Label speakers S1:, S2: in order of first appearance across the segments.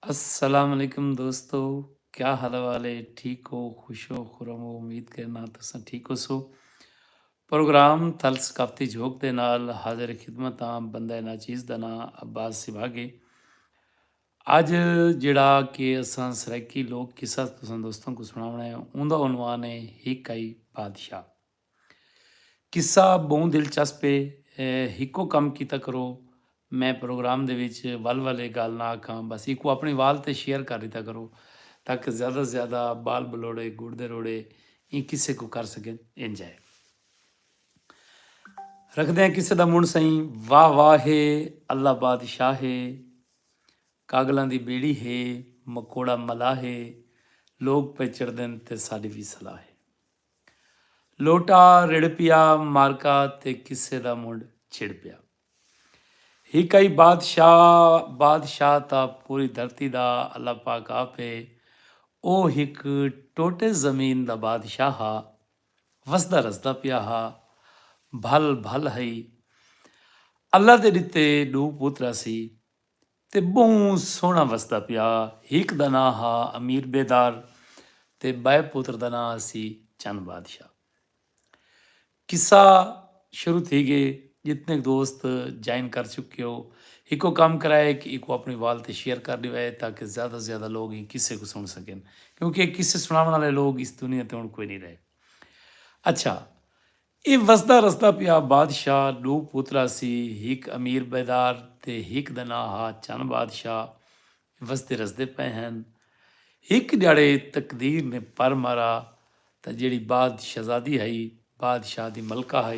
S1: अस्सलाम वालेकुम दोस्तों, क्या हाल वाले? ठीक हो, खुश हो, खुरम हो? उम्मीद करना तुसां ठीक हो सो। प्रोग्राम थल सकाफती झोंक दे नाल हाज़िर खिदमत बंदा नाचीज़ दा नां अब्बास सिवागे। ਅੱਜ ਜਿਹੜਾ ਕਿ ਅਸਾਂ ਸਰਾਇਕੀ ਲੋਕ ਕਿੱਸਾ ਤੁਸਾਂ ਦੋਸਤਾਂ को ਸੁਣਾਉਣਾ ਹੈ ਉਹਦਾ ਉਨਵਾਨ ਹੈ ਹਿਕਾਈ ਬਾਦਸ਼ਾਹ। ਕਿੱਸਾ ਬਹੁਤ ਦਿਲਚਸਪ ਹੈ। ਇੱਕੋ ਕੰਮ ਕੀਤਾ ਕਰੋ। ਮੈਂ ਪ੍ਰੋਗਰਾਮ ਦੇ ਵਿੱਚ ਵੱਲ ਵਾਲੇ ਗੱਲ ਨਾ ਆਖਾਂ, ਬਸ ਇੱਕੋ ਆਪਣੀ ਵਾਲ ਤੇ ਸ਼ੇਅਰ ਕਰ ਦਿੱਤਾ ਕਰੋ ਤਾਂ ਕਿ ਜ਼ਿਆਦਾ ਤੋਂ ਜ਼ਿਆਦਾ ਬਾਲ ਬਲੋੜੇ ਗੁੜ ਦੇ ਰੋੜੇ ਇਹ ਕਿਸੇ ਕੋ ਕਰ ਸਕੇ ਇੰਜਾਏ। ਰੱਖਦੇ ਹਾਂ ਕਿਸੇ ਦਾ ਮੁੰਡ ਸਹੀ। ਵਾਹ ਵਾਹ ਹੈ ਅੱਲਾ ਬਾਦਸ਼ਾਹ ਹੈ, ਕਾਗਲਾਂ ਦੀ ਬੇੜੀ ਹੈ, ਮਕੋੜਾ ਮਲਾ ਹੈ, ਲੋਕ ਪੇ ਚੜ੍ਹਦੇ ਨੇ ਤੇ ਸਾਡੀ ਵੀ ਸਲਾਹ ਹੈ। ਲੋਟਾ ਰਿੜ ਪਿਆ ਮਾਰਕਾ ਤੇ ਕਿਸੇ ਦਾ ਮੁੰਡ ਛਿੜ ਪਿਆ। ਹਿਕਾਈ ਬਾਦਸ਼ਾਹ ਤਾਂ ਪੂਰੀ ਧਰਤੀ ਦਾ ਅੱਲਾ ਪਾਕ ਆਪੇ। ਉਹ ਇੱਕ ਟੋਟੇ ਜ਼ਮੀਨ ਦਾ ਬਾਦਸ਼ਾਹ ਹਾ, ਵਸਦਾ ਰਸਦਾ ਪਿਆ ਹਾ, ਭਲ ਭਲ ਹੈ। ਅੱਲਾ ਦੇ ਦਿੱਤੇ ਦੋ ਪੁੱਤਰਾ ਸੀ ਤੇ ਬਹੁਤ ਸੋਹਣਾ ਵਸਦਾ ਪਿਆ। ਇੱਕ ਦਾ ਨਾਂ ਹਾ ਅਮੀਰ ਬੇਦਾਰ ਤੇ ਬਾਏ ਪੁੱਤਰ ਦਾ ਨਾਂ ਸੀ ਚੰਦ ਬਾਦਸ਼ਾਹ। किस्सा शुरू थी गए। जितने दोस्त ज्वाइन कर चुके हो इको काम कराए कि इको अपनी वाल ते शेयर कर दिवाए ताकि ज़्यादा से ज़्यादा लोग ये किस्से को सुन सकें, क्योंकि ये किस्से सुनाने वाले लोग इस दुनिया ते हुण कोई नहीं रहे। अच्छा, ये वसदा रसदा पिया बादशाह दो पुत्रा सी, एक अमीर बेदार ते एक दा नां हा चंद बादशाह। वसदे रसदे पे हैं। एक ध्याड़े तकदीर ने पर मारा तो जिहड़ी बाद शहजादी है बादशाह ਦੀ ਮਲਕਾ ਹੈ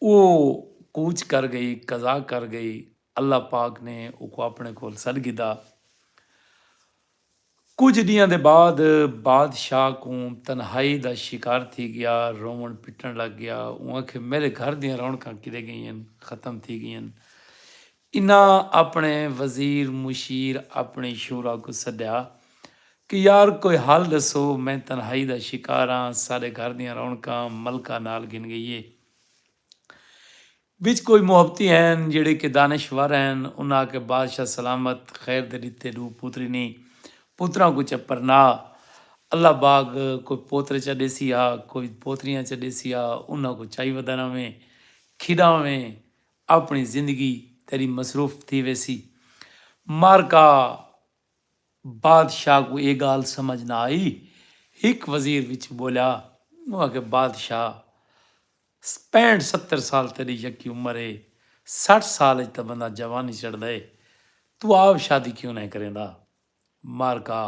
S1: ਉਹ ਕੂਚ ਕਰ ਗਈ, ਕਜ਼ਾ ਕਰ ਗਈ। ਅੱਲਾ ਪਾਕ ਨੇ ਉਹ ਕੋ ਆਪਣੇ ਕੋਲ ਸੱਦ ਕੀਤਾ। ਕੁਝ ਦਿਨਾਂ ਦੇ ਬਾਅਦ ਬਾਦਸ਼ਾਹ ਕੋ ਤਨਹਾਈ ਦਾ ਸ਼ਿਕਾਰ ਥੀ ਗਿਆ, ਰੋਵਣ ਪਿੱਟਣ ਲੱਗ ਗਿਆ। ਉਹ ਆਖੇ ਮੇਰੇ ਘਰ ਦੀਆਂ ਰੌਣਕਾਂ ਕਿਤੇ ਗਈਆਂ, ਖਤਮ ਥੀ ਗਈਆਂ। ਇਨਾਂ ਆਪਣੇ ਵਜ਼ੀਰ ਮੁਸ਼ੀਰ ਆਪਣੀ ਸ਼ੂਰਾ ਕੋ ਸੱਦਿਆ ਕਿ ਯਾਰ ਕੋਈ ਹੱਲ ਦੱਸੋ, ਮੈਂ ਤਨਹਾਈ ਦਾ ਸ਼ਿਕਾਰ ਹਾਂ, ਸਾਰੇ ਘਰ ਦੀਆਂ ਰੌਣਕਾਂ ਮਲਕਾ ਨਾਲ ਗਿਣ ਗਈਏ। ਵਿੱਚ ਕੋਈ ਮੁਹੱਬਤੀ ਹਨ ਜਿਹੜੇ ਕਿ ਦਾਨਿਸ਼ਵਰ ਹਨ। ਉਹਨਾਂ ਆ ਕੇ ਬਾਦਸ਼ਾਹ ਸਲਾਮਤ ਖੈਰ ਦੇ ਦਿੱਤੇ ਦੋ ਪੁੱਤਰੀ ਨਹੀਂ, ਪੁੱਤਰਾਂ ਕੋ ਚੱਪਰ ਨਾ। ਅੱਲਾ ਬਾਗ ਕੋਈ ਪੋਤਰੇ ਚ ਦੇਸੀ ਆ, ਕੋਈ ਪੋਤਰੀਆਂ ਚ ਦੇਸੀ ਆ। ਉਹਨਾਂ ਕੋ ਚਾਈ ਵਧਾਵੇਂ ਖਿਡਾਵੇਂ, ਆਪਣੀ ਜ਼ਿੰਦਗੀ ਤੇਰੀ ਮਸਰੂਫ थी वैसी। मारका बादशाह को ये गाल समझ ना आई। एक वजीर विच बोलिया, वो आके बादशाह 65-70 साल तेरी यकी उम्र है, 60 साल तो बंदा जवानी चढ़ दे, तू आप शादी क्यों नहीं करेंदा। मारका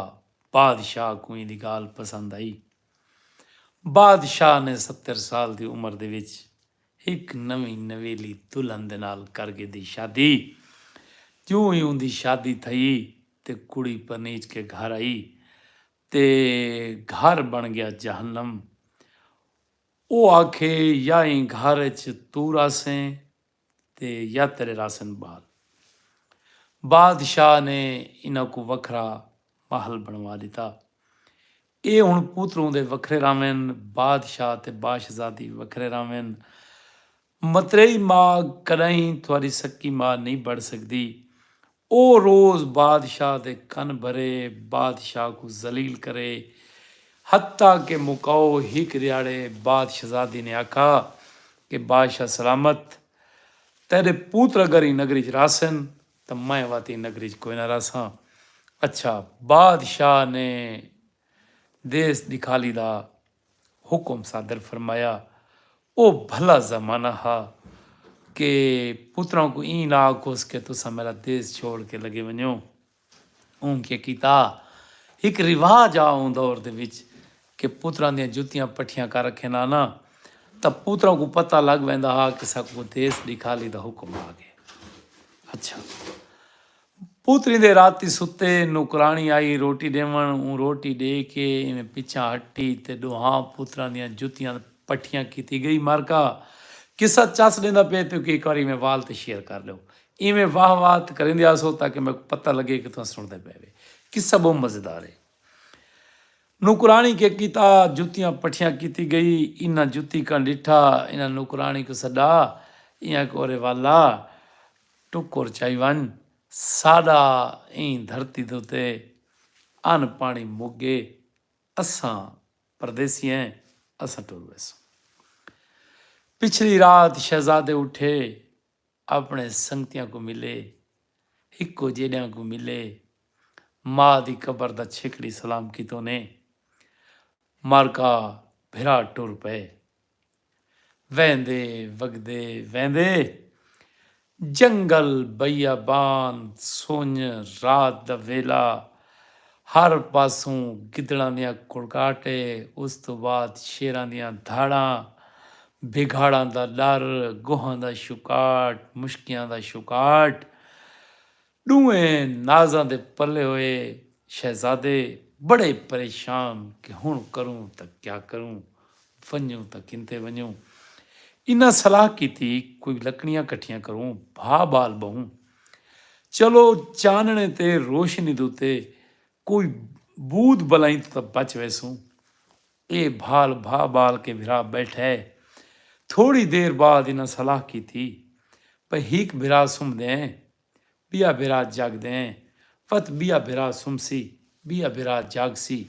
S1: बादशाह को इहदी गाल पसंद आई। बादशाह ने 70 साल की उम्र दे विच एक नवी नवेली दुल्हन दे नाल कर के दी शादी। जो ही उनकी शादी थी ते कुड़ी पनीच के घर आई ते घर बन गया जहन्नम। वो आखे या ही घर च तू रासें ते या तेरे रासन बाल। बादशाह ने इन्हां को वखरा महल बनवा दिता। ये हुण पुत्रों दे वखरे रावेन, बादशाह ते बादशाहजादी वखरे रावेन। मतरेई माँ कदई थोड़ी सक्की माँ नहीं बढ़ सकती। ओ रोज़ बादशाह दे कन भरे, बादशाह को जलील करे। हत्ता के मुकाओ हिक रियाड़े बादशाहजादी ने आखा कि बादशाह सलामत, तेरे पुत्र अगर ही नगरी च रासन तो मैं वाती नगरी च कोई ना रासा। अच्छा, बादशाह ने देश दिखाली दा हुक्म सादर फरमाया। ओ भला जमाना हा कि पुत्रों को ई ना आखोस के तुसा मेरा देश छोड़ के लगे वनो। उनके किता एक रिवाज आ उन दौर दे विच कि पुत्रां दियां जुत्तियां पट्ठियां कर रखे ना तब पुत्रों को पता लग वैंदा हा कि सबको देश दिखाली दा हुक्म आ गया। अच्छा, पुत्री दे राती सुते नौकरानी आई रोटी देवन। रोटी दे के इवें पिछा हट्टी ते दोहां पुत्रां दियां जुत्तियां पट्ठियां कीती गई। मारका किस्सा चस देंदा पे तो कि एक बार मैं वाल ते शेयर कर लो। इवें वाह वाह करेंदे आसो ताकि मैं पता लगे कि तुम सुनते पे। किस्सा बहुत मज़ेदार है। नौकरानी के किता जुत्तियां पट्ठियां कीती गई। इन्ना जुत्ती का डिठा, इन्ना नौकरानी को सदा इं कोरे वाला टुकुर चाई वन ਸਾਡਾ ਇਹ ਧਰਤੀ ਦੇ ਉੱਤੇ ਅੰਨ ਪਾਣੀ ਮੁੱਗੇ, ਅਸਾਂ परदेसी हैं, असां टुर वैसो। पिछली रात शहजादे उठे, अपने संगतियां को मिले, हिक्को जेड़ियां को मिले, माँ दी कबर दा छिकड़ी सलाम की तो ने मारका भिरा टुर पे। वहंदे वगदे वहंदे जंगल बईयाबान सुंज रात दा वेला, हर पासों गिदड़ां दियां कुड़काटे, उस तो बाद शेरां दियां धाड़ां, बिघाड़ां दा डर, गोहां दा शुकाट, मुश्कियां दा शुकाट। दूएं नाजां दे पल्ले होए शहजादे बड़े परेशान कि हुण करूं तां क्या करूं, वंजूं तां किंते वंजूं। इन्हां सलाह कीती कोई लकड़ियां कट्ठियां करूं, भा बाल बहूं, चलो चानणे ते रोशनी दे उत्ते कोई बूद बलाई तो बच वैसूं। ये भाल भा बाल के भिरा बैठे। थोड़ी देर बाद इन्हें सलाह की थी पर हीक भिरा सुम दें, बिया भिरा जाग दें, फत बिया भिरा सुमसी, बिया भिरा जागसी,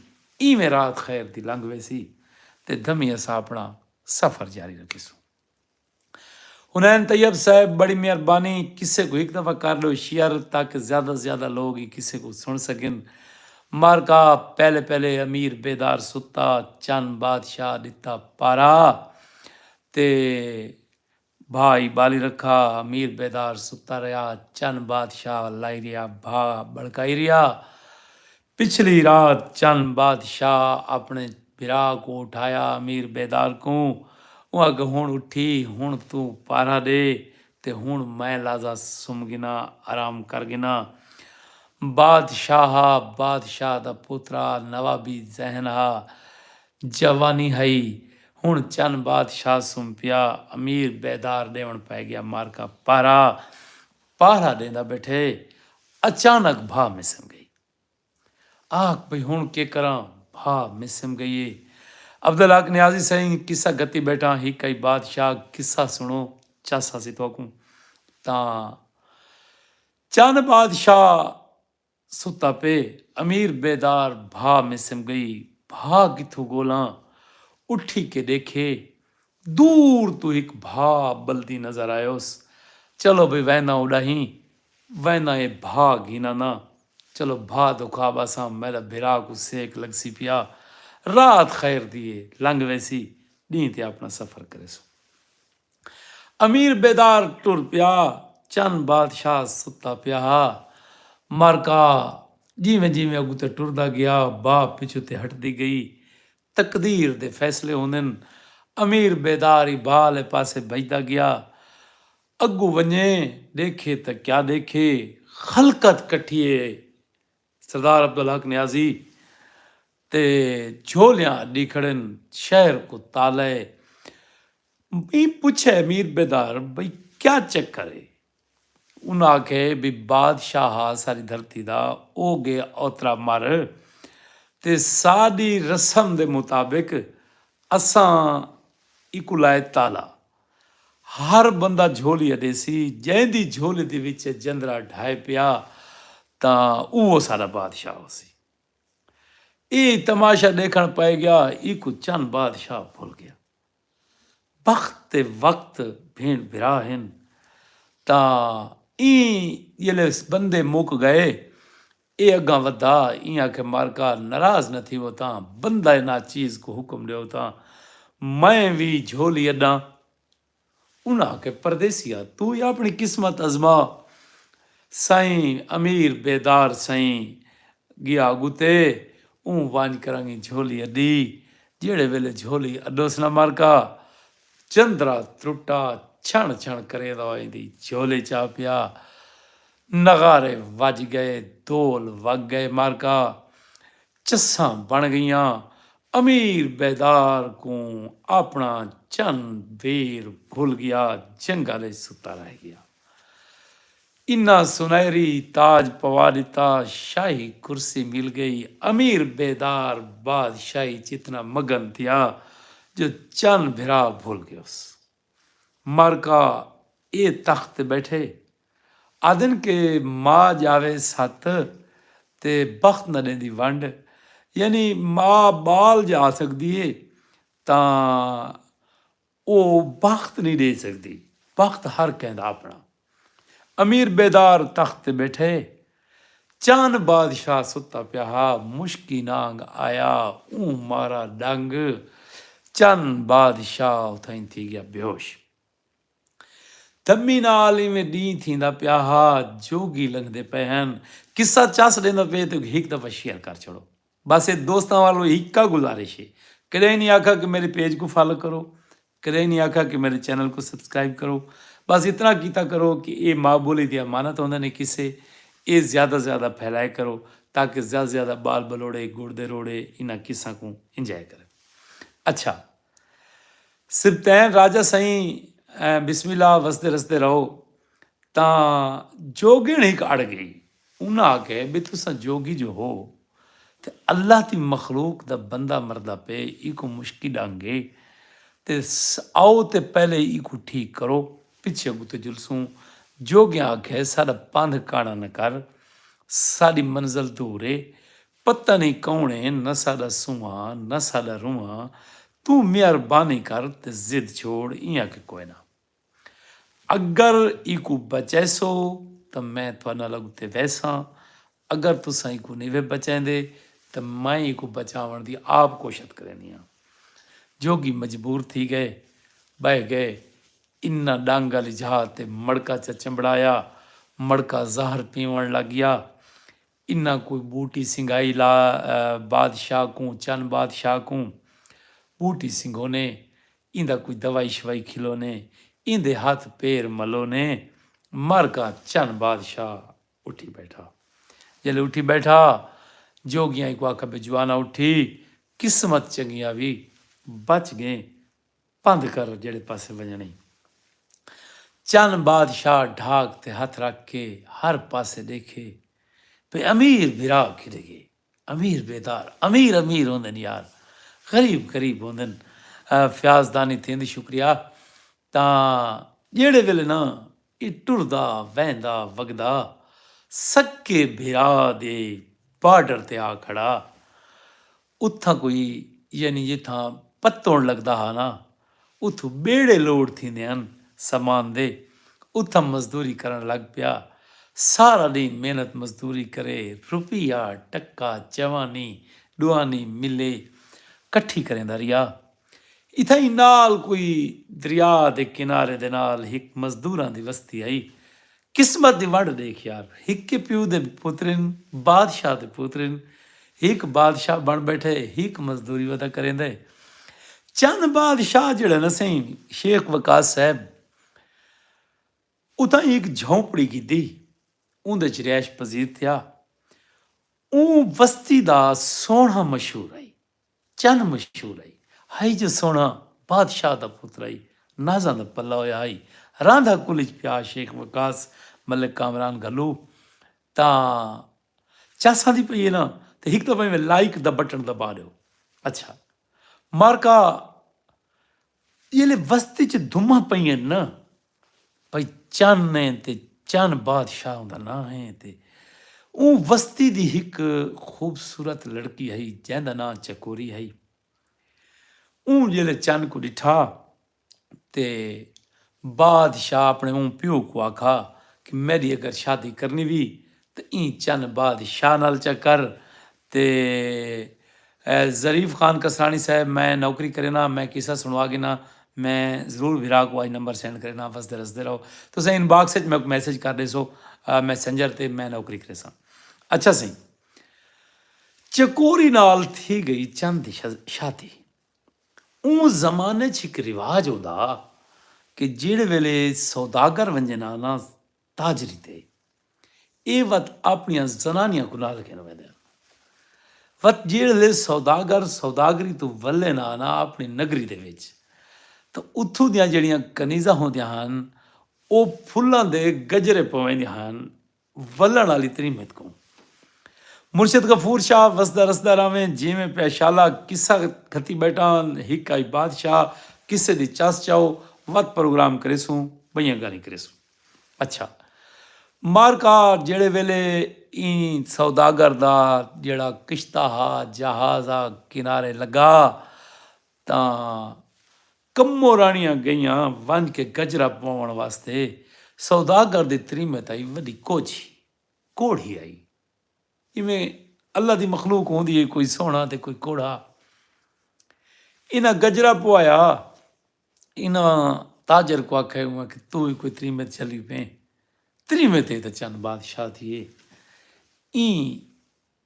S1: इवें रात खैर दी लंघ वैसी ते दमी असा अपना सफर जारी रखीसूं। हुनैन तैयब साहब बड़ी मेहरबानी, किस्से को एक दफ़ा कर लो शेयर ताकि ज़्यादा से ज़्यादा लोग ही किस्से को सुन सकें। मारका पहले पहले अमीर बेदार सुता, चंद बादशाह दिता पारा ते भाई बाली रखा। अमीर बेदार सुता रहा, चंद बादशाह लाई रिया, भा बड़काई रिया। पिछली रात चंद बादशाह अपने भिरा को उठाया अमीर बेदार को, वह हुण उठी, हुण तू पारा दे ते हुण मैं लाजा सुम गिना, आराम कर गिना। बादशाह दा पुत्रा नवाबी जहन हा, जवानी हई, हुण चंद बादशाह सुम पिया। अमीर बेदार देवण पै गया मारका पारा। पारा देंदा बैठे अचानक भा मिसम गई। आख भाई हुण के करां, भा मिसम गई। अब्दुल हक नियाजी सही किस्सा गति बैठा ही कई बादशाह किस्सा सुनो चासा सी तो तां चंद बादशाह सुता पे अमीर बेदार भा मिसम गई। भा किथों गोला उठी के देखे, दूर तो एक भा बल्दी नजर आयोस। चलो भाई वहना उड़ाही, वहना ये भा घीना ना, चलो भा दुखा बासा मेरा भिरा को सेक लगसी पिया। रात खैर दिए लंघ वैसी, नी ते अपना सफर करे सो। अमीर बेदार टुर पिया, चंद बादशाह सुता पिया। मारका जिमें जिमें अगू ते टुरदा गया, बाप पिछू ते हटदी गई। तकदीर दे फैसले होंदे। अमीर बेदार ही बाल पासे बजदा गया। अगू वने देखे तो क्या देखे, खलकत कट्ठिए सरदार अब्दुल हक नियाजी ते झोलियां अड्डी खड़न, शहर को ताले। पूछे अमीर बेदार भाई क्या चक्कर है। उन्हें आखे भी बादशाह सारी धरती दा ओ गए औतरा मर ते साडी रस्म दे मुताबिक असां इकू लाए ताला। हर बंदा झोली अडे सी, जैंदी झोली दे विच जंदरा ढाए पिया तां वो सारा बादशाह हो सी। ये तमाशा देखण पाए गया, इकू चंद बादशाह भूल गया। वक्त वक्त भेड़ भिरा हैं तां ये बंदे मुक गए। ये अगा वधा ईं आखे मारका नाराज न थी वो तां बंदा ना चीज को हुक्म दियो तां मैं भी झोली अड्डा। उन्हें आखे परदेसिया तू ही अपनी किस्मत अजमा। साईं अमीर बेदार साईं गया गुते ऊं वांज करांगी झोली अड्डी। जेड़े वेले झोली अड्डोस ना मारका चंद्रा त्रुटा छण छण करे दी झोले चा पिया। नगारे वज गए, ढोल वग गए मारका, चस्सां बन गईयां। अमीर बेदार को अपना चंद वीर भूल गया, जंगल सुता रह गया। इन्ना सुनहरी ताज पवा दिता, शाही कुर्सी मिल गई। अमीर बेदार बादशाही जितना मगन थिया जो चंद भिरा भूल गया। उस मारका ये तख्त बैठे ਆਦਨ ਕਿ ਮਾਂ ਜਾਵੇ ਸੱਤ ਤੇ ਬਖਤ ਨਾ ਦੇਂਦੀ ਵੰਡ, ਯਾਨੀ ਮਾਂ ਬਾਲ ਜਾ ਸਕਦੀ ਏ ਤਾਂ ਉਹ ਬਖਤ ਨਹੀਂ ਦੇ ਸਕਦੀ। ਬਖਤ ਹਰ ਕਹਿੰਦਾ ਆਪਣਾ। ਅਮੀਰ ਬੇਦਾਰ ਤਖਤ ਤੇ ਬੈਠੇ, ਚੰਨ ਬਾਦਸ਼ਾਹ ਸੁੱਤਾ ਪਿਆ, ਮੁਸ਼ਕੀ ਨਾਂਗ ਆਇਆ ਊਂ ਮਾਰਾ ਡੰਗ, ਚੰਨ ਬਾਦਸ਼ਾਹ ਉਥਾਂ थी ਗਿਆ बेहोश। ਧੰਮੀ ਨਾਲ ਇਵੇਂ ॾींहुं थींदा पिया हा, जोगी लंघदे पए ਹਨ। किस्सा चस ॾींदा पए तो हिकु दफ़ा शेयर कर छोड़ो। बस ये दोस्तों वालों हिक्का गुजारिश है। कदें नहीं आखा कि मेरे पेज को फॉलो करो, कदें नहीं आखा कि मेरे चैनल को सब्सक्राइब करो। बस इतना कीता करो कि ये माँ बोली दी अमानत होंदे ने किस्से, ये ज़्यादा से ज़्यादा फैलाए करो ताकि ज़्यादा से ज़्यादा बाल बलोड़े गुड़दे रोड़े इन्हां किस्सा को इंजॉय करें। अच्छा, सिरतैन राजा साईं बिस्मिल्लाह वसदे रसदे रहो ਤਾਂ जोगिण एक अड़ गई। उन्हें आखे भी तुसा जोगी जो हो तो अल्लाह की मखलूक दा बंदा मरदा पे, इको मुश्किल डांगे ते आओ ते पहले इको ठीक करो, पिछे गुते जुलसूं। जोगियां आखे साडा पंध काड़ा न कर, साडी मंजिल दूर है, पता नहीं कौन है, न साडा सूआ न साडा रूआ, तू मेहरबानी कर ते जिद छोड़, इयां के कोई ना। अगर इको बचैसो तो मैं थोड़े नाल अगते वैसा, अगर तुसां इको नहीं वे बचैंदे तो मैं इको बचावन दी आप कोशिश करनी आ। जोगी मजबूर थी गए, बह गए। इन्ना डांग वाली जहाज ते मड़का च चंबड़ाया, मड़का जहर पीवन लग गया। इन्ना कोई बूटी सिंगाई ला बादशाह को, चंद बादशाह को बूटी सिंघो ने, इंदा कोई दवाई शवाई खिलो ने, इंदे हाथ पैर मलो ने, मर का चंद बादशाह उठी बैठा। जल्द उठी बैठा, जोगियां को आखा बेजवाना उठी, किस्मत चंगी आवी, बच गए, पंध कर जेड़े पासे वजनी। चंद बादशाह ढाक ते हथ रख के हर पासे देखे पे अमीर बिरा खिले गए। अमीर बेदार, अमीर अमीर होंदे यार, गरीब गरीब होंदे। फ्याजदानी थी शुक्रिया। ਤਾਂ ਜਿਹੜੇ ਵੇਲੇ ਨਾ ਇਹ ਟੁਰਦਾ ਵਹਿੰਦਾ ਵਗਦਾ ਸੱਕੇ ਬਿਰਾ ਦੇ ਬਾਰਡਰ ਤੇ ਆ ਖੜਾ, ਉੱਥਾਂ ਕੋਈ ਯਾਨੀ ਜਿੱਥਾਂ ਪੱਤੋਣ ਲੱਗਦਾ ਹਾਂ ਨਾ, ਉੱਥੋਂ ਬੇੜੇ ਲੋੜ ਥੀਂਦੇ ਹਨ ਸਮਾਨ ਦੇ, ਉੱਥਾਂ ਮਜ਼ਦੂਰੀ ਕਰਨ ਲੱਗ ਪਿਆ। ਸਾਰਾ ਦਿਨ ਮਿਹਨਤ ਮਜ਼ਦੂਰੀ ਕਰੇ, ਰੁਪਈਆ ਟੱਕਾ ਚਵਾਨੀ ਡੁਆਨੀ ਮਿਲੇ ਇਕੱਠੀ ਕਰਦਾ ਰਿਹਾ। इत्थै ही नाल कोई दरिया के किनारे दे नाल एक मजदूरां दी बस्ती आई। किस्मत दी वंड देख यार, एक प्यू दे पुत्रिन बादशाह दे पुत्रिन, एक बादशाह बन बैठे, एक मजदूरी वदा करेंदे। चंद बादशाह जेड़ा न सही शेख वकास साहब, उतां एक झोंपड़ी कीती, उंदे च रिहायश पजीर थिया। ऊ बस्ती दा सोहना मशहूर आई, चंद मशहूर आई। हाई जो सोना बादशाह का पुत्र आई, नाजा का पला होया आई, रांधा कुलिच पिया शेख वकास मलिक कामरान गलू। तो चासा दी पई है ना, तो एक दफा में लाइक दा बटन दबा दो। अच्छा मारका ये वस्ती च धुमा पई ना भाई, चन ने ते चन बादशाह का ना है। ते ऊ वस्ती दी एक खूबसूरत लड़की है जैदा ना चकोरी है। ऊँ जिले चंद को डिठा ते बादशाह अपने ऊँ प्यो को आखा कि मेरी अगर शादी करनी भी तो ई चंद बादशाह नाल चक्कर। ते ज़रीफ खान कसरानी साहब मैं नौकरी करे ना, मैं किस्सा सुनवा के ना, मैं ज़रूर विरा को आई नंबर सेंड करे ना, वसदे रसदे रहो। तुसें इनबाक्स मैं मैसेज कर दे सो मैसेंजर ते मैं नौकरी करे सा। अच्छा सही चकोरी नाल थी गई चंद दी शादी। उस जमाने च एक रिवाज होता कि जेड़े वेले सौदागर वंजे ना ताजरी ते ये वत अपनियां जनानियां को नाल के वेंदे वत जेड़े सौदागर सौदागरी तो वल्ले ना अपनी नगरी दे विच, तो उत्थों दियां जेड़ियां कनीज़ां होंदियां हन वो फुल्लां दे गजरे पवेंदियां हन वल्लण वाली तरीमत को। मुर्शिद गफूर शाह वसदा रसदा रावें जिमें पेशाला किस्सा खती बैठा हिक आई बादशाह किस्से दी चस चाओ वत प्रोग्राम करे सूँ बइयां गाली करे सूँ। अच्छा ਮਾਰਕਾ ਜਿਹੜੇ ਵੇਲੇ ई ਸੌਦਾਗਰ ਦਾ ਜਿਹੜਾ ਕਿਸ਼ਤਾ ਹਾ ਜਹਾਜ਼ ਆ ਕਿਨਾਰੇ ਲੱਗਾ ਤਾਂ ਕੰਮੋ ਰਾਣੀਆਂ ਗਈਆਂ ਵੰਝ ਕੇ ਗਜਰਾ ਪਾਉਣ ਵਾਸਤੇ। ਸੌਦਾਗਰ ਦੀ ਤਰੀਮਤ ਆਈ ਵੱਡੀ ਕੋਝੀ ਕੋੜੀ ਆਈ। ਇਵੇਂ ਅੱਲਾ ਦੀ ਮਖਲੂਕ ਹੁੰਦੀ ਹੈ, ਕੋਈ ਸੋਹਣਾ ਤੇ ਕੋਈ ਕੋੜਾ। ਇਹਨਾਂ ਗਜਰਾ ਪਵਾਇਆ। ਇਹਨਾਂ ਤਾਜਰ को आखे हुआ कि तू ही कोई तरीमत चली पे तरीमत तो चंद बादशाह थी। ई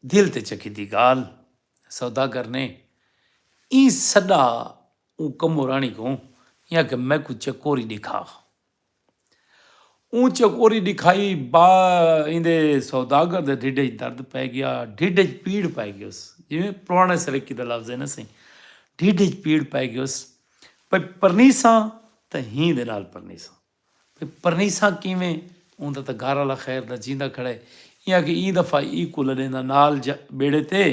S1: दिल ते चकी दी गाल सौदागर ने ई सदा ऊ कमो रानी को या कि मैं कुछ चकोरी दिखा। ऊ चकोरी दिखाई बा इंदे सौदागर दे ढिड दर्द पै गया, ढिड पीड़ पै गई। उस जिमें पुराने सरीकी का लफ्ज है ना सही, ढिड पीड़ पै गई। उस परनीसा तो ही दे नाल परनीसा परनीसा किवें उनका तो घर वाला खैर दा जींदा खड़ा है। या कि ई दफ़ा ई को लड़ेंदा नाल बेड़े ते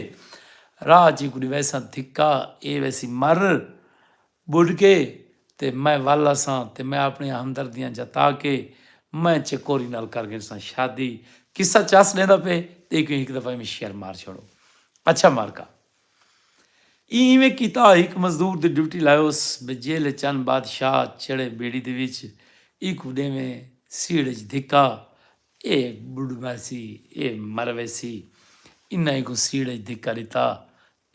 S1: राह च कुछ वैसा धिक्का ए वैसी मर बुढ़ के ते मैं वाला सां ते मैं अपनी हमदर्दियां जता के मैं चकोरी नाल कर गई सां शादी। किस्सा चस लेंदा पे एक दफ़ा में शेर मार छोड़ो। अच्छा मारका इवें किता एक मजदूर ਦੀ ਡਿਊਟੀ ਲਾਇਓ ਉਸ ਬਜੇਲ ਚੰਨ ਬਾਦਸ਼ਾਹ ਚੜੇ ਬੇੜੀ ਦੇ ਵਿੱਚ ਇੱਕ ਉਡੇ में ਸੀੜ ਚ ਧਿੱਕਾ। ਇਹ ਬੁੜਵਾ ਸੀ, ਇਹ ਮਰਵੇ ਸੀ। ਇੰਨਾ ਹੀ ਕੋ ਸੀੜ ਚ ਧਿੱਕਾ ਦਿੱਤਾ।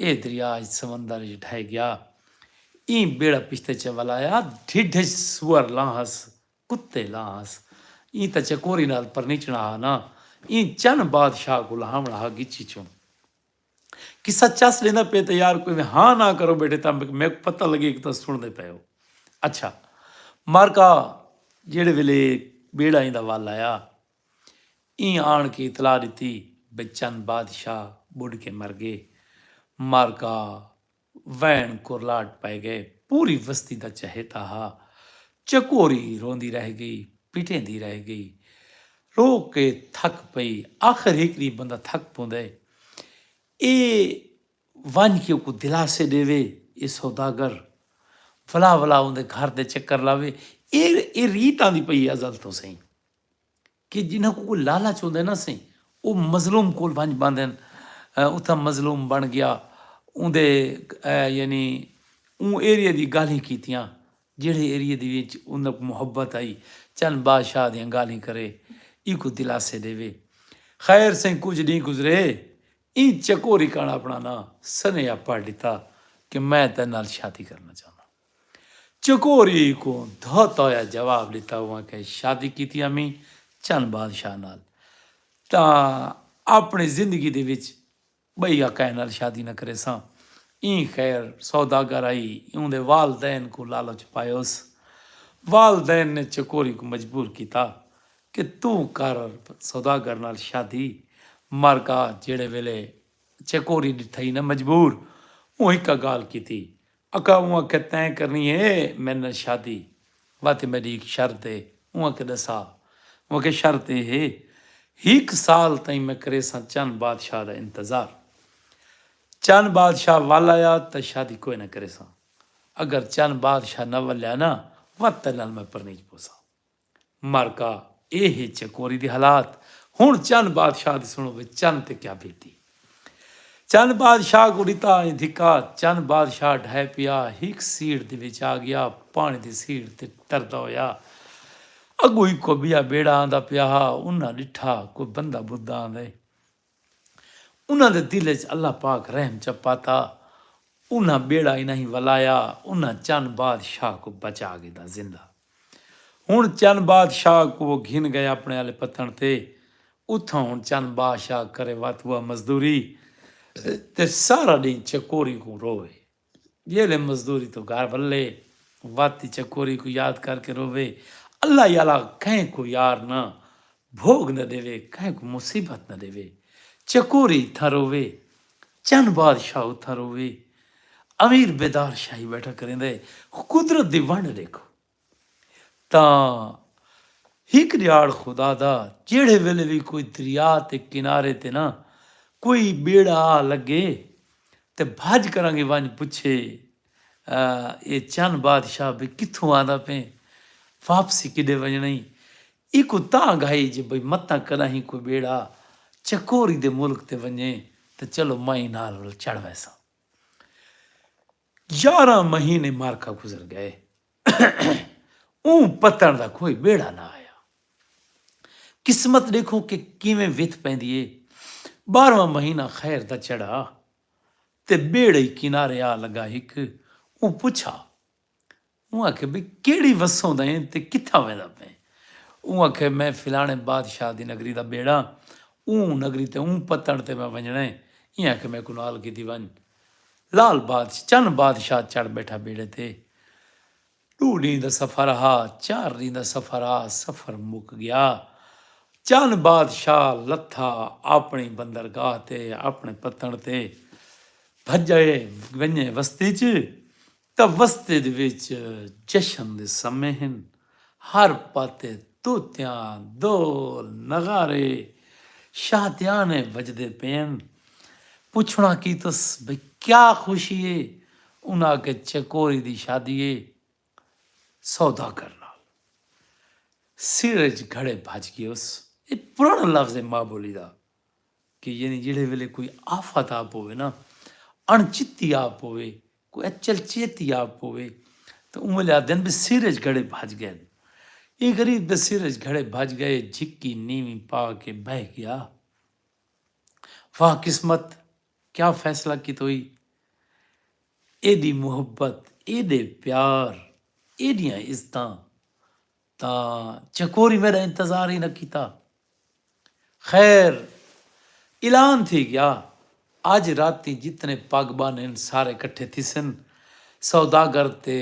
S1: ਇਹ ਦਰਿਆ ਸਮੁੰਦਰ ਚ ਢਹਿ ਗਿਆ। ਇਹ ਬੇੜਾ ਪਿਛਤੇ ਚ ਵਲਾਇਆ ਢਿੱਡ ਸੁਅਰ ਲਾਹਸ ਕੁੱਤੇ ਲਾਹਸ। ਇਹ ਤਾਂ ਚਕੋਰੀ ਨਾਲ ਪਰਨੀਚਣਾ ਨਾ। ਇਹ ਚੰਨ ਬਾਦਸ਼ਾਹ को ਲਾਹਮਣਾ ਗਿੱਚੀ ਚੋਂ किस्सा चस लेंदा पे तो यार कोई हाँ ना करो बेटे तब मैं पता लगे कि तो सुनते पे हो। अच्छा मारका जेड़े वेले बेड़ा इंदा वाल आया ई आन के इतला दी बच्चन बादशाह बुढ़ के मर गए। मारका वैन कुरलाट पै गए। पूरी बस्ती का चहेता हा। चकोरी रोंदी रह गई, पिटेंदी रह गई, रो के थक पई। आखिर एक बंदा थक पौंदा वंज के को दिलासे देवे। ये सौदागर भला भला उनके घर दे चक्कर लावे। ये रीत आंदी पई अजल तो सही कि जिन्हों को लालच होंदे ना सही वो मजलूम को वंज बांधन। उतना मजलूम बन गया उनके यानी ऊ एरिया की गाली कीतियां जेड़े एरिया दी विच उन्हें मुहब्बत आई। चंद बादशाह दियां गाली करे इको दिलासे देवे। खैर से कुछ नहीं गुजरे ई चकोरी काना अपना ना सनेहा पढ़ दिता कि मैं तेरे नाल शादी करना चाहना। चकोरी को धोता होया जवाब दिता हुआ कि शादी की अमी चंद बादशाह नाल तां अपनी जिंदगी दे विच बई आका नाल शादी न करे सां। ई खैर सौदागर आई उनके वालदैन को लालच पायो। उस वालदैन ने चकोरी को मजबूर किया कि तू कर सौदागर नाल शादी। मारका जेड़े वेले चकोरी थी ना मजबूर वो एक गाल की थी अका उहाँ के तय करनी है मैंने शादी वाते मेरी एक शर्त है। उहाँ के दसा उहाँ के शर्त है 1 साल ताई मैं करे सा चंद बादशाह का इंतजार। चंद बादशाह वाल आया तो शादी कोई ना करे सा। अगर चंद बादशाह न वल्या ना वत नाल मैं परनीच पोसा। मारका ये चकोरी दी हालात। हुण चंद बादशाह दी सुनो वे चंद ते क्या बीती। चंद बादशाह को दिता धिक्का। चंद बादशाह ढह पिया एक सीड़ दे विच आ गया। पानी दी सीड़ ते तरदा होया अगू ही को बिया बेड़ा आंदा पिया। उन्हां डिठा कोई बंदा बुद्धा आंदे। उन्हां दे दिल च अल्लाह पाक रहम चपाता। उन्हां बेड़ा ही नहीं वलाया। उन्हां चंद बादशाह को बचा गया जिंदा। हुण चंद बादशाह को वो घिन गए अपने वाले पत्थर ते। उथों हुण चंद बादशाह करे वत हुआ मजदूरी ते सारा दिन चकोरी को रोवे। ये मजदूरी तो घर बल्ले वाती चकोरी को याद करके रोवे। अल्लाह याला कहीं को यार ना भोग न देवे, कहीं को मुसीबत न देवे। चकोरी था रोवे, चंद बादशाह उथा रोवे। अमीर बेदार शाही बैठा करेंदे। कुदरत दी वंड देखो तां हिक दिहाड़ खुदा दा जेड़े वेले भी कोई दरिया ते किनारे ते ना कोई बेड़ा लगे ते भज करांगे वंज पुछे ये चंद बादशाह भी कित्थों आंदा पे वापसी किदे वजनी। इको तां घाई जे भई मतां कॾहिं कोई ॿेड़ा चकोरी दे मुल्क ते वञे त चलो माई नाल चढ़ वैसां। 11 महीने मारका गुज़र गए ऊं पत्तण दा कोई ॿेड़ा ना आया। किस्मत देखो कि किवें विथ पैंदी ਏ। 12वां महीना खैर दा चढ़ा ते ॿेड़े किनारे आ लगा हिक। ऊं पुछा, ऊं आखे बई केड़ी वसों दा ते कित्थां वेंदा पे? ऊं आखे मैं फिलाणे बादशाह दी नगरी दा ॿेड़ा, ऊं नगरी ते ऊं पत्तण ते मैं वञणा है। ईअं आखे मैं को नाल कीती वञ। लाल बादशाह चंद बादशाह चढ़ बैठा ॿेड़े ते। 2 ॾींहं दा सफ़र हा, 4 ॾींहं दा सफ़र हा, सफ़र मुक गया। चंद बादशाह लथा अपनी बंदरगाह ते अपने पत्तण ते भॼे वञे वस्ती च त वस्ते दे विच जशन दे समय हन। हर पाते तोतियां ढोल नगारे शादियाने वजदे पेन। पुछना की तुस बई क्या खुशी है? उन्हें आखे चकोरी दी शादी है सौदागर नाल। सिर च घड़े भज गए उस। ये पुराना लफ्ज़ है माँ बोली दा कि यानी जिहड़े वेले कोई आफत आप होवे ना, अणचिती आप होवे, कोई अचल चेती आप होवे तो उन वेले आखदे न भी सिर च घड़े भज गए। ये गरीब दे सिर च घड़े भज गए, झिक्की नीवी पा के बह गया। वाह किस्मत, क्या फैसला की तोई। एडी मुहब्बत, एडे प्यार, एडियां इज्जतां तां चकोरी मेरा इंतजार ही न कीता। खैर ऐलान थी गया, अज राती जितने पागबान हैं सारे इकट्ठे थी सन। सौदागर ते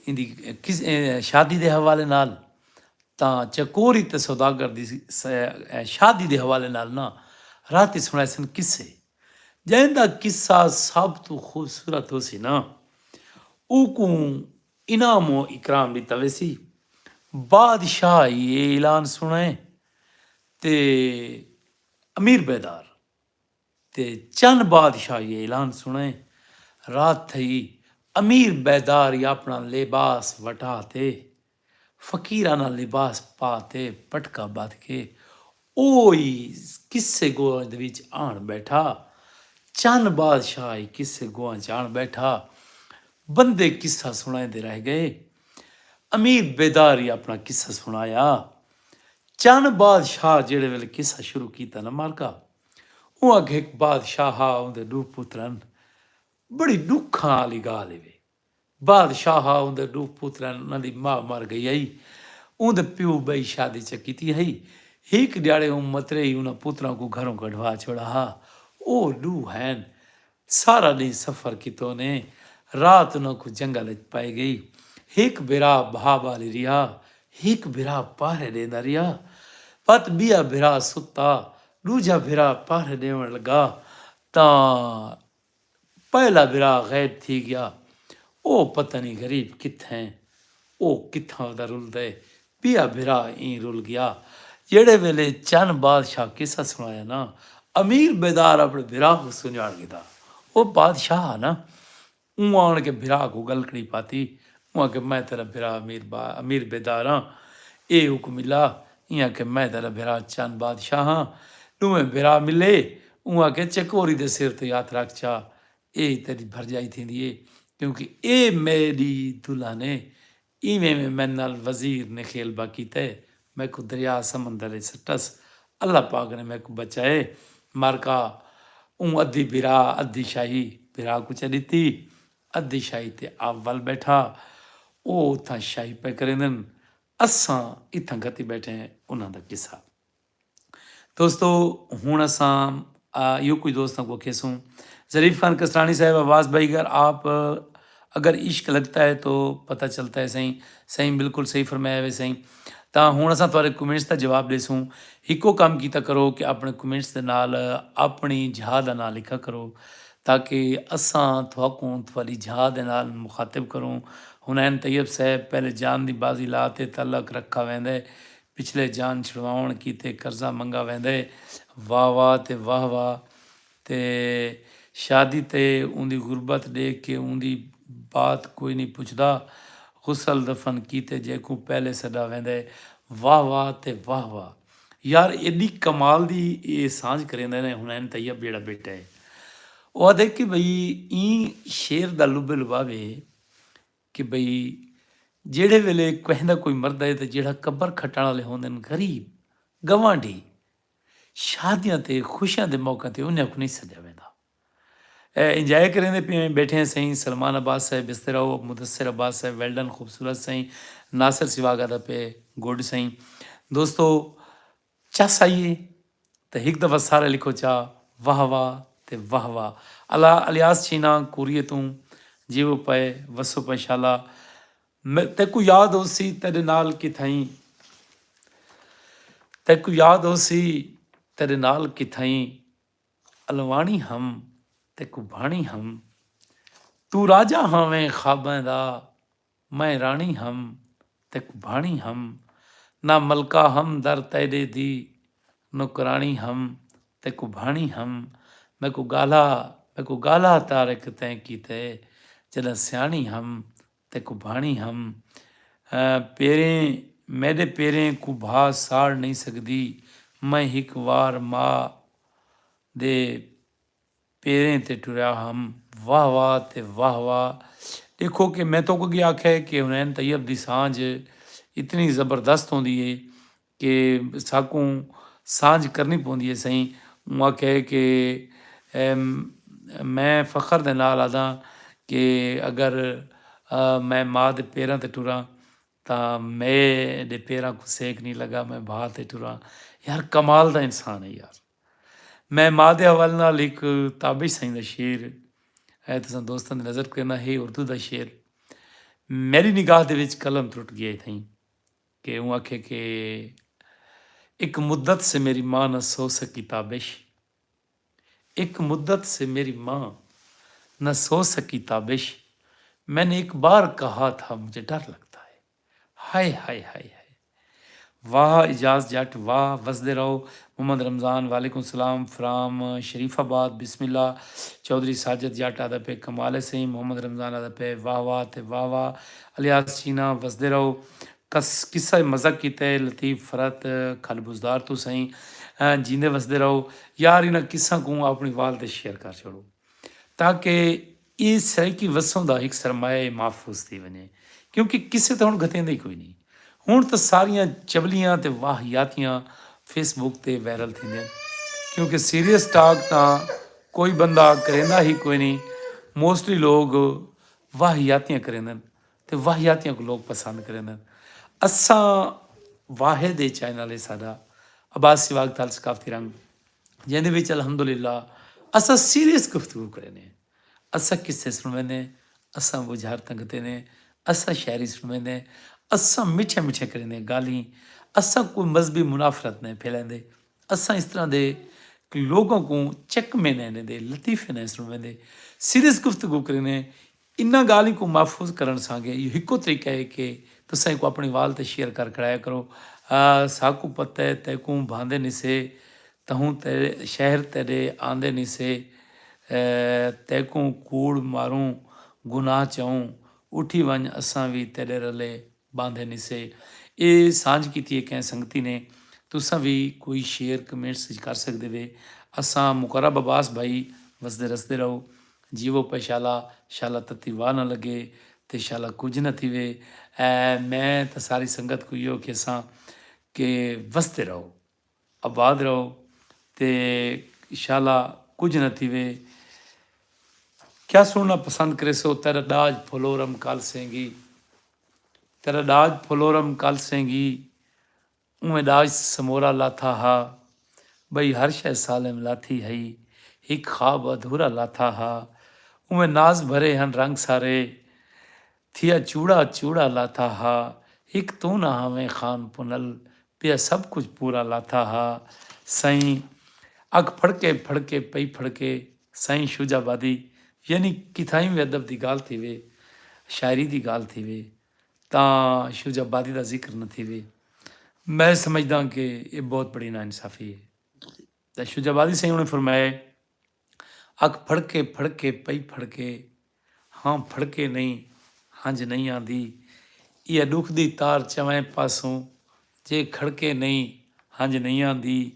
S1: इंदी किस शादी दे हवाले नाल तां चकोरी ते सौदागर दी शादी दे हवाले नाल ना राती सुनाए सन किस्से। जैंदा किस्सा सब तो खूबसूरत हो सी ना, ऊकू इनामो इकराम दिता वेसी। बादशाह ये ऐलान सुनाए ते अमीर बेदार ते चंद बादशाह ये ऐलान सुनाए। रात थई अमीर बेदार ही अपना लिबास वटाते फकीराना लिबास पाते पटका बांध के ओही किस्से गोआ दे विच आण बैठा। चंद बादशाह ही किस्से गोआ च आण बैठा। बंदे किस्सा सुनाए रह गए। अमीर बेदार ही अपना किस्सा सुनाया। चंद बादशाह जेड़े वेले किस्सा शुरू कीता ना मालका, वो अगे एक बादशाह हा, उनके 2 पुत्रन। बड़ी दुखां वाली गाल है। बादशाह हा, उनके 2 पुत्रन, उन्होंने मां मर गई आई। उनके प्यो बई शादी च कीती है। एक ध्याड़े मतरे ही उन्हें पुत्रां को घरों कढ़वा छोड़ा हा। ओ 2 हैं सारा दिन सफर कितो ने, रात उन्हें को जंगल पाई गई। एक बिरा भा वाली रिया, एक बिरा पारे देंदा रिया। पत बिया बिरा सुता, दूजा बिरा पारे देवन लगा तां पहला बिरा गैब थी गया। ओ पता नहीं गरीब कित्थें, ओ कित्थां दा रुलदे। बिया बिरा ई रुल गया। जेड़े वेले चंद बादशाह किस्सा सुनाया ना, अमीर बेदार अपने बिरा को सुझाण गिता। ओ बादशाह ना, ऊँ आण के बिरा को गलकड़ी पाती। ऊँ के मैं तेरा बिरा अमीर बेदार हाँ, ए हुक्म मिला। इं के मैं तेरा बिरा चंद बादशाह हाँ। दुवें बिरा मिले। ऊँ के चकोरी दे सिर ते हथ रख चा, ए तेरी भरजाई थींदी है, क्योंकि ए मेरी दुल्हन ने इवें में मैं नाल वजीर ने खेलबा कीते। मैं को दरिया समंदर सटस, अल्लाह पाक ने मैं को बचाए। मारका ऊँ अद्धी बिरा अद्धी शाही बिरा को च दी, अद्धी शाही ते आप वल बैठा। ओ उथा शाही पे करेंदन, असां इथां गति बैठे हैं उन्हां दा किस्सा। दोस्तों हुण असां यो कुछ दोस्तों को केसूं। ज़रीफ खान कसरानी साहब, आवाज़ भाई अगर आप अगर इश्क लगता है तो पता चलता है सही। सही बिल्कुल सही फरमाया वे सही। ਤਾਂ ਹੁਣ ਅਸਾਂ ਤੁਹਾਡੇ ਕਮੈਂਟਸ ਦਾ ਜਵਾਬ ਦੇਸੂੰ। ਇੱਕੋ ਕੰਮ ਕੀਤਾ ਕਰੋ ਕਿ ਆਪਣੇ ਕਮੈਂਟਸ ਦੇ ਨਾਲ ਆਪਣੀ ਜਹਾਦ ਦਾ ਨਾਂ ਲਿਖਾ ਕਰੋ ਤਾਂ ਕਿ ਅਸਾਂ ਤੁਹਾਡੀ ਜਹਾਦ ਦੇ ਨਾਲ ਮੁਖਾਤਬ ਕਰੂੰ। ਹੁਨੈਨ ਤैयब ਸਾਹਿਬ ਪਹਿਲੇ ਜਾਨ ਦੀ ਬਾਜ਼ੀ ਲਾ ਤੇ ਤਲਕ ਰੱਖਾ ਵੈਂਦੇ, ਪਿਛਲੇ ਜਾਨ ਛੁਡਵਾਉਣ ਕੀਤੇ ਕਰਜ਼ਾ ਮੰਗਾ ਵੈਂਦੇ। ਵਾਹ ਵਾਹ ਤੇ ਵਾਹ ਵਾਹ। ਤੇ ਸ਼ਾਦੀ ਤੇ ਉਹਦੀ ਗੁਰਬਤ ਦੇਖ ਕੇ ਉਹਦੀ ਬਾਤ ਕੋਈ ਨਹੀਂ ਪੁੱਛਦਾ। गुसल दफन कीते जेकू पहले सदा वेंदे वाह वाह ते वाह वाह। यार एडी कमाल दी ये सांझ करेंदे ने हुनैन तैयब जेड़ा बेटा है ਉਹ ਆਖਦੇ ਕਿ ਬਈ ई ਸ਼ੇਰ ਦਾ ਲੁਬੇ ਲੁਬਾਵੇ ਕਿ ਬਈ ਜਿਹੜੇ ਵੇਲੇ ਕਹਿੰਦਾ ਕੋਈ ਮਰਦਾ ਹੈ ਤੇ ਜਿਹੜਾ ਕਬਰ ਖੱਟਣ ਵਾਲੇ ਹੁੰਦੇ ਨੇ ਗਰੀਬ ਗਵਾਂਢੀ ਸ਼ਾਦੀਆਂ ਤੇ ਖੁਸ਼ੀਆਂ ਦੇ ਮੌਕੇ ਤੇ ਉਹਨੇ ਨਹੀਂ ਸੱਦਿਆ ਵੈਂਦਾ ਇੰਜੋਏ ਕरेंदे पे बैठे हैं सही सलमान अब्बास साहब बिस्तर रहो मुदस्सिर अब्बास साहब वेल्डन खूबसूरत सही नासिर सिवागा दा पे गुड सही दोस्तों चस आइए तो एक दफ़ा सारे लिखो चा वाह वाह ते वाह वाह अला अलियास छीना कुरिए तू जीवो पे वसो पे शाला मैं तेको याद हो सी तेरे नाल की थई तेको याद हो सी तेरे नाल की थई अलवाणी हम तेको भाणी हम तू राजा हमें ख्वाबां दा मैं रानी हम तेको भाणी हम ना मलका हम दर तेरे दी नौकरानी हम तेको भाणी हम मैं को गाला तारक तैं कीते जॾहिं सियाणी हम तेको भाणी हम पेरें मेरे पेरें को भा साड़ नहीं सकदी मैं एक वार माँ दे पेरें ते टुरिया हम वाह वाह ते वाह वाह। देखो कि मैं तो अगे आख्या है कि हुनैन तैयब दी सांझ इतनी ज़बरदस्त होंदी है कि साकू सांझ करनी पौंदी है सही हूँ आख्या है कि मैं फखर दे नाल आदा कि अगर मैं माँ दे पैरां ते टुरां तां मेरे पैरां को सेक नहीं लगा मैं बाह ते टुरां। यार कमाल दा इंसान है यार। मैं माँ के हवाले नाल एक ताबिश साईं दा शेर है तुसां दोस्तां दी नज़र करना है उर्दू दा शेर मेरी निगाह दे विच कलम त्रुट गया थी कि हूँ आखे कि एक मुद्दत से मेरी माँ न सो सकी ताबिश एक मुद्दत से मेरी माँ न सो सकी ताबिश मैंने एक बार कहा था मुझे डर लगता है हाय हाय हाय हाय। वाह इजाज़ जट वाह वसदे रहो मोहम्मद रमज़ान वालेकुम सलाम फ्राम शरीफाबाद बिस्मिल्लाह चौधरी साजिद जट आदा पे कमाल सही मोहम्मद रमज़ान आदा पे वाह वाह ते वाह वाह अलियास चीना वसदे रहो किस्सा मज़ा कीते लतीफ़ फरत खलबुजदार तू सही जींदे वसदे रहो यार इन्हां किस्सा को अपनी वाल ते शेयर कर छोड़ो ताकि इस सैकी वसों का एक सरमाया महफूज थी वने क्योंकि किसे तो हुण गतेंदा ही कोई नहीं ਹੁਣ ਤਾਂ ਸਾਰੀਆਂ ਚਵਲੀਆਂ ਤੇ ਵਾਹਿਆਤੀਆਂ ਫੇਸਬੁੱਕ ਤੇ ਵਾਇਰਲ ਥੀਂਦੀਆਂ ਕਿਉਂਕਿ ਸੀਰੀਅਸ ਟਾਕ ਤਾਂ ਕੋਈ ਬੰਦਾ ਕਰੇਂਦਾ ਹੀ ਕੋਈ ਨਹੀਂ ਮੋਸਟਲੀ ਲੋਕ ਵਾਹਿਆਤੀਆਂ ਕਰੇਂਦੇ ਤੇ ਵਾਹਿਆਤੀਆਂ ਕੋ ਲੋਕ ਪਸੰਦ ਕਰੇਂਦੇ ਅਸਾਂ ਵਾਹਿਦ ਦੇ ਚੈਨਲ ਹੈ ਸਾਡਾ ਅਬਾਸ ਸਿਵਾਗ ਤਲ ਸਕਾਫਤੀ ਰੰਗ ਜਿਹਦੇ ਵਿੱਚ ਅਲਹਮਦੁਲਿਲਾ ਅਸਾਂ ਸੀਰੀਅਸ ਗੁਫ਼ਤਗੂ ਕਰਨੇ ਅਸਾਂ ਕਿੱਸੇ ਸੁਣਵੇਂ ਅਸਾਂ ਬੁਝਾਰਤਾਂ ਕਰਦੇ ਨੇ असा शायरी सुनवेंदे असा मिठे मिठे करेंदे गाली असा कोई मजहबी मुनाफरत नहीं फैलाते असा इस तरह के लोगों को चक में नहीं दे लतीफ़े नहीं सुनवेंदे सीरियस गुफ्तगू करेंदे इन्ना गाली को महफूज करण सांगे ये हिको तरीका है कि तुसा को अपनी वाल ते शेयर कर कराया करो साकू पता है तैकू भांदे निसे तहूँ तेरे शहर तेरे आंदे निसे तैकू कूड़ मारूं गुनाह चाऊं उठी वन असां भी तेरे रले बांधे निसे ये सांझ की कैं संगती ने तुसां भी कोई शेयर कमेंट्स कर सकते वे असां मुकरब अब्बास भाई वसदे रसदे रहो जीवो पे शाला शाला तत्ती वाह न लगे तो शाला कुछ न थी वे मैं तो सारी संगत को यो कि असां के वसते रहो आबाद रहो तो शाला कुछ न थी वे क्या सुनना पसंद करे सो तेरा दाज फलोरम काल सेंगी तेरा दाज फलोरम काल सेंगी उमें दाज समोरा लाथा हा बई हर शय सालम लाथी हई एक ख्वाब अधूरा लाथा हा उमें नाज भरे हन रंग सारे थिया चूड़ा चूड़ा लाथा हा एक तू ना हमें खान पुनल पिया सब कुछ पूरा लाथा हा सई अग फड़के पई फड़के सई शुजाबादी यानी किथाई भी अदब की गाल थी वे शायरी की गाल थी वे तो शुजाबादी का जिक्र न थी वे मैं समझदा कि ये बहुत बड़ी नाइंसाफ़ी है तो शुजाबादी से उन्हें फरमाया अख फड़के पई फड़के हाँ फड़के नहीं हंज नहीं आती ਇਹ ਦੁੱਖ ਦੀ ਤਾਰ ਚਵੇਂ ਪਾਸੋਂ, ਜੇ ਖੜਕੇ ਨਹੀਂ ਹੰਝ ਨਹੀਂ ਆਉਂਦੀ,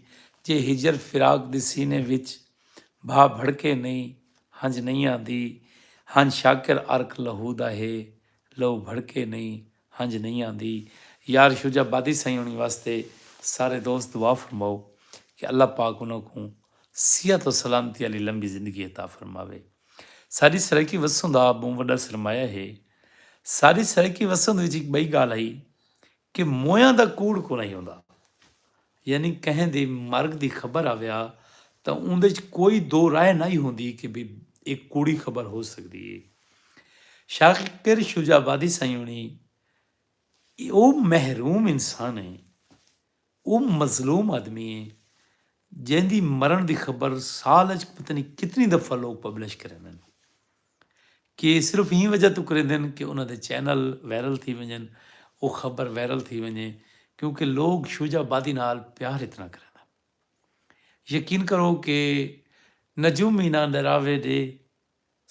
S1: ਜੇ ਹਿਜਰ ਫਿਰਾਕ ਦੀ ਸੀਨੇ ਵਿੱਚ ਭਾ ਭੜਕੇ ਨਹੀਂ ਹੰਝ ਨਹੀਂ ਆਉਂਦੀ, ਹੰਝ ਸ਼ਾਕਿਰ ਅਰਕ ਲਹੂ ਦਾ ਹੈ, ਲਹੂ ਭੜਕੇ ਨਹੀਂ ਹੰਝ ਨਹੀਂ ਆਉਂਦੀ। यार शुजाबादी सही होने वास्ते सारे दोस्त दुआ फरमाओ कि अल्लाह पाक उन्होंने सिहत और सलामती वाली लंबी जिंदगी अता फरमावे। सारी सराइकी वसों का बहुत बड़ा सरमाया है। सारी सराइकी वसों एक बई गाल आई कि मोया का कूड़ को नहीं होता, यानी कहें दे मर्ग की खबर आव्या तो उनके कोई दो राय नहीं होंगी कि भी एक कूड़ी खबर हो सकती है। शाकिर शुजाबादी सही होनी ਉਹ ਮਹਿਰੂਮ ਇਨਸਾਨ ਹੈ, ਉਹ ਮਜ਼ਲੂਮ ਆਦਮੀ ਹੈ जैंदी मरण की खबर साल पता नहीं कितनी दफ़ा लोग पब्लिश करेंगे कि सिर्फ ई वजह तो करेंगे कि उन्होंने चैनल वायरल थी वजन, वो खबर वायरल थी वजे, क्योंकि लोग शुजाबादी नाल प्यार इतना करें। यकीन करो कि नजूमी ना डरावे दे,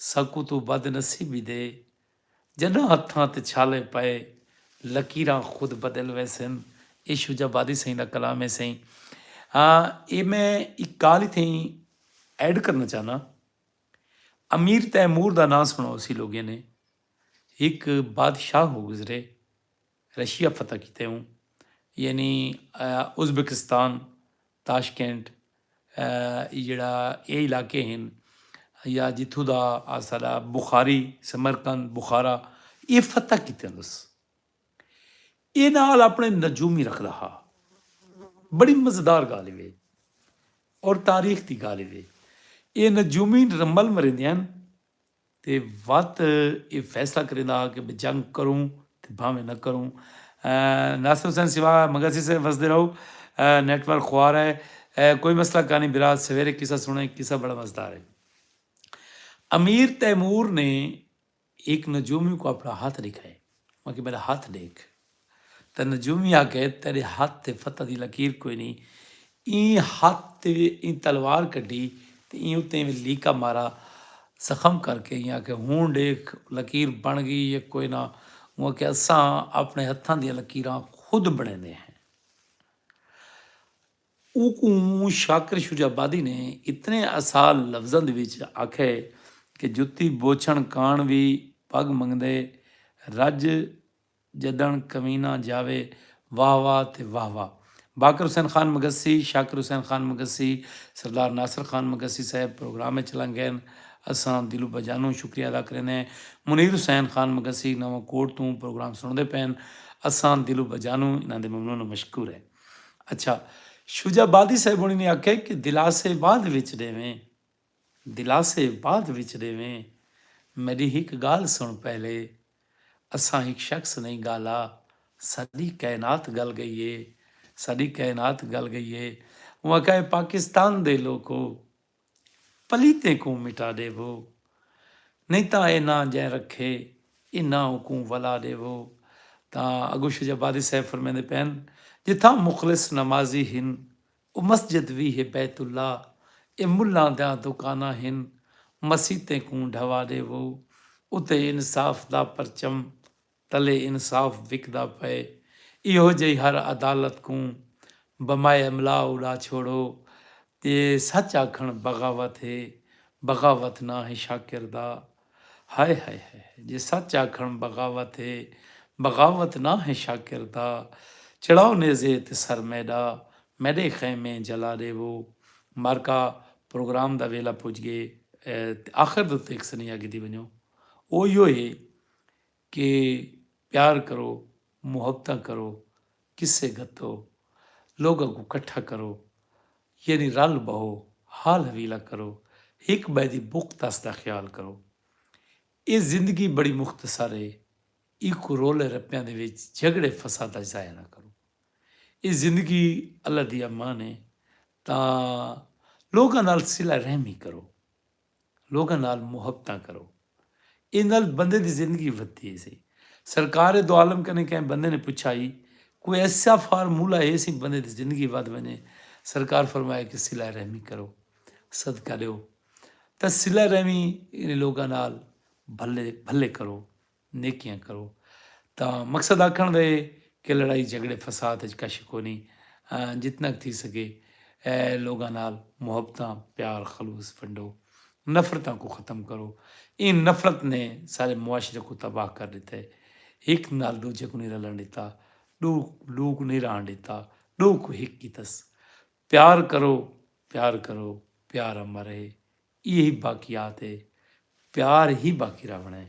S1: सकू तो बद नसीबी दे, जन्ना हत्थां ते छाले पाए लकीरां खुद बदल वैसन। ये शुजाबादी सही का कलाम है सही। ये मैं एक गाल ही थी ऐड करना चाहना। अमीर तैमूर का नाम सुना उसी लोगों ने, एक बादशाह हो गुजरे, रशिया फतह किते हूँ, यानी उज़्बेकिस्तान, ताशकंद, जड़ा ये इलाके हैं या जिथों का सारा बुखारी, समरकंद, बुखारा, ये फतह किते उस ये नाल अपने नजूमी रखदा हा। बड़ी मज़ेदार गाल वे और तारीख की गाल वे। ये नजूमी रमल मरिंदे हैं ते वत ये फैसला करेंदा कि जंग करूँ ते भावें न करूँ। नासिर हुसैन सिवा मगसी से वसदे रहो, नेटवर्क खुआर है, कोई मसला कहानी बिराज सवेरे किस्सा सुने, किस्सा बड़ा मज़ेदार है। अमीर तैमूर ने एक नजूमी को अपना हाथ दिखाए, वहाँ कि मेरा हाथ देख, तो नजूमी आके तेरे हाथ ते फतह की लकीर कोई नहीं, ई हाथ ते ई तलवार कड्डी ते ई उत्ते लीका मारा जख्म करके, यहाँ के हूँ देख लकीर बन गई या कोई ना, वो कि असा अपने हत्थां दी लकीरां खुद बने हैं। वो शाकिर शुजाबादी ने इतने आसान लफ्ज़ों विच आखे कि जुत्ती बोछण कान भी पग मंगदे, रज जदन कमीना जावे, वाह वाह ते वाह वाह। बाकर हुसैन खान मगसी, शाकिर हुसैन खान मगसी, सरदार नासिर खान मगसी साहब प्रोग्राम में चला गए, असां दिलू बजानू शुक्रिया अदा करें। मुनीर हुसैन खान मगसी नवा कोट तू प्रोग्राम सुनते पैन, असां दिलू बजानू इन्हों के ममनून मशकूर है। अच्छा, शुजाबादी साहब होनी ने आख्या कि दिलासे बाद विच देवें, दिलासे बाद विच देवें, मेरी एक गाल सुन पहले, असां एक शख्स नहीं गाला, सारी कायनात गल गई है, सारी कायनात गल गई है। वहाँ कहे पाकिस्तान दे लोगों पलीते को मिटा देवो, नहीं तो ये ना जै रखे इना को वला देवो। तो अगू शुजाबादी साहब फरमाते पैन, जिथा मुखलिस नमाजी हिन वो मस्जिद भी है बैतुल्ला, ये मुल्ला द्या दुकाना हिन मसीते को ढवा देवो, उते इंसाफ दा परचम तले इंसाफ विकदा पे, इहो जी हर अदालत को बमाए अमला उड़ा छोड़ो, ते सच आखण बगावत है, बगावत ना है शाकिर दा। हाय हाय हाय, जे सच आखण बगावत है, बगावत ना है शाकिर दा। चढ़ाओ नेज़े ते सर मैडा, मेरे खैमे जला देवो। मारका प्रोग्राम दा वेला पुज गए, आखिर दो एक सनिया की दी बनो ओ यो है कि प्यार करो, मुहब्बत करो, किस्से गत्तो, लोगों को इकट्ठा करो, यानी रल बहो, हाल हवीला करो, एक बैदी बुख तस का ख्याल करो। ये जिंदगी बड़ी मुख्तसर है, एक रोले रप्पियां दे विच झगड़े फसादा जाया ना करो। ये जिंदगी अल्लाह दी अमान है, तां लोगों नाल सिला रहमी करो, लोगों नाल मुहब्बत करो, इन नाल बंदे दी जिंदगी वधदी है। सी सरकार दो आलम कने कहीं बंदे ने पूछा ही कोई ऐसा फार्मूला है सी बंदे दी जिंदगी वध वने, सरकार फरमाए कि सिला रहमी करो, सदका दो। तो सिला रहमी इन लोगों नाल भले भले करो, नेकियां करो, ਤਾਂ ਮਕਸਦ ਆਖਣ ਦੇ ਕਿ ਲੜਾਈ ਝਗੜੇ ਫਸਾਦ ਵਿੱਚ ਕਸ਼ ਕੋ ਨਹੀਂ, ਜਿਤਨਾ ਕੁ ਥੀ ਸਕੇ ਲੋਕਾਂ ਨਾਲ ਮੁਹੱਬਤਾਂ ਪਿਆਰ ਖਲੂਸ ਵੰਡੋ, ਨਫ਼ਰਤਾਂ को ख़त्म करो। ਇਹ ਨਫ਼ਰਤ ਨੇ ਸਾਰੇ ਮੁਆਸ਼ਰੇ को ਤਬਾਹ ਕਰ ਦਿੱਤਾ ਹੈ। ਇੱਕ ਨਾਲ ਦੂਜੇ को नहीं रलन ਦਿੱਤਾ, ਲੂ को नहीं रहन ਦਿੱਤਾ, ਲੂ को हिक कीतस। प्यार करो प्यार करो प्यार अमर रहे, यही बाकियात है, प्यार ही बाकी रहना है,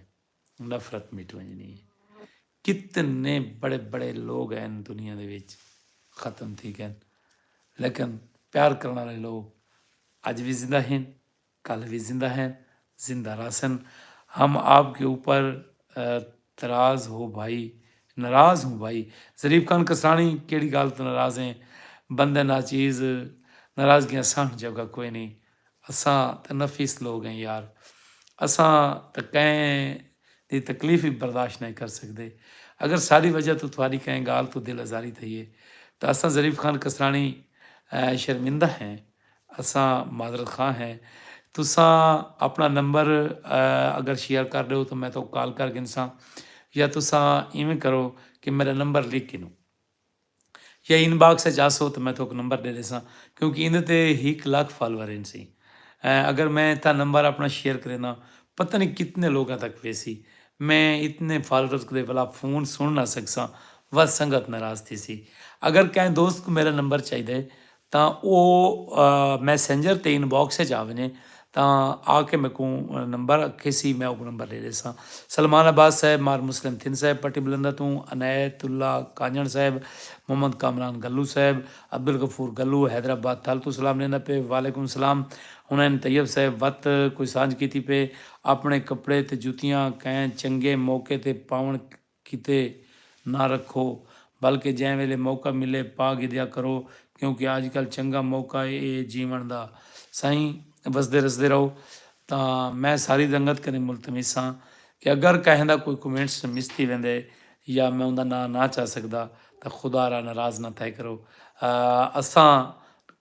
S1: नफरत मिट वंजनी है। कितने बड़े बड़े लोग हैं दुनिया ਦੇ ਵਿੱਚ ख़त्म थी गए, लेकिन प्यार करने वाले लोग आज भी जिंदा हैं, कल भी जिंदा हैं, जिंदा रासन। हम आपके ऊपर तराज हो भाई, नाराज़ हूँ भाई। ज़रीफ खान कसरानी केड़ी गल तो नाराज़ हैं, बंदे नाचीज़ नाराज़गियां सहन जगह कोई नहीं। असां तो नफीस लोग हैं यार, असां तो कहें दी तकलीफ़ ही बर्दाश्त नहीं कर सकते। अगर सारी वजह तो थोड़ी कहें गाल तो दिल आज़ारी थी है, तो असां ज़रीफ खान कसरानी शर्मिंदा हैं, असां माजरत खां हैं। तुसां अपना नंबर अगर शेयर कर रहे हो तो मैं तो कॉल कर गिनसा, या तुसां इवें करो कि मेरा नंबर लिख गिनो, या इनबॉक्स जासो तो मैं तो नंबर दे देसा, क्योंकि इन ते 1 लाख फॉलोअर इन सी। अगर मैं इतना नंबर अपना शेयर करे ना, पता नहीं कितने लोगों तक वैसी मैं इतने फॉलोअर्स के वाला फ़ोन सुन ना सकसा, वह संगत नाराज़ थी सी। अगर कहीं दोस्त को मेरा नंबर चाहिए तो वो मैसेंजर ते इनबॉक्स जावने तो आके मेरे को नंबर अखे सी, मैं वो नंबर ले लेसा। सलमान अब्बास साहब, मार मुस्लिम थिन साहब पट्टी बुलंदा तू, अनायतुल्ला कांजण साहब, मोहम्मद कामरान गल्लू साहब, अब्दुल गफूर गल्लू हैदराबाद थाल तो सलाम लेना पे, वालेकुम सलाम। हुनैन तैयब साहब वत कोई सांझ की पे, अपने कपड़े ते जुतियाँ कैं चंगे मौके ते पावन किते ना रखो, बल्कि जै वेले मौका मिले पा गिद्या करो, क्योंकि अजकल चंगा मौका ये जीवन का। साईं वसदे रसदे रहो। तो मैं सारी रंगत कने मुलतमिस हाँ कि अगर कहें कोई कमेंट्स मिस थी वेंदे या मैं उनका ना ना चाह सकता तो खुदा रा नाराज़ ना तय करो। असां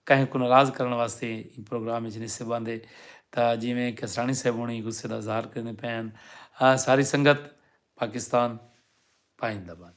S1: कहें को नाराज़ करने वास्ते प्रोग्राम में नहीं बांधे, तो जिमें कसरानी साहब होनी गुस्से का इजहार करने पैन। सारी संगत पाकिस्तान पाइंदाबाद।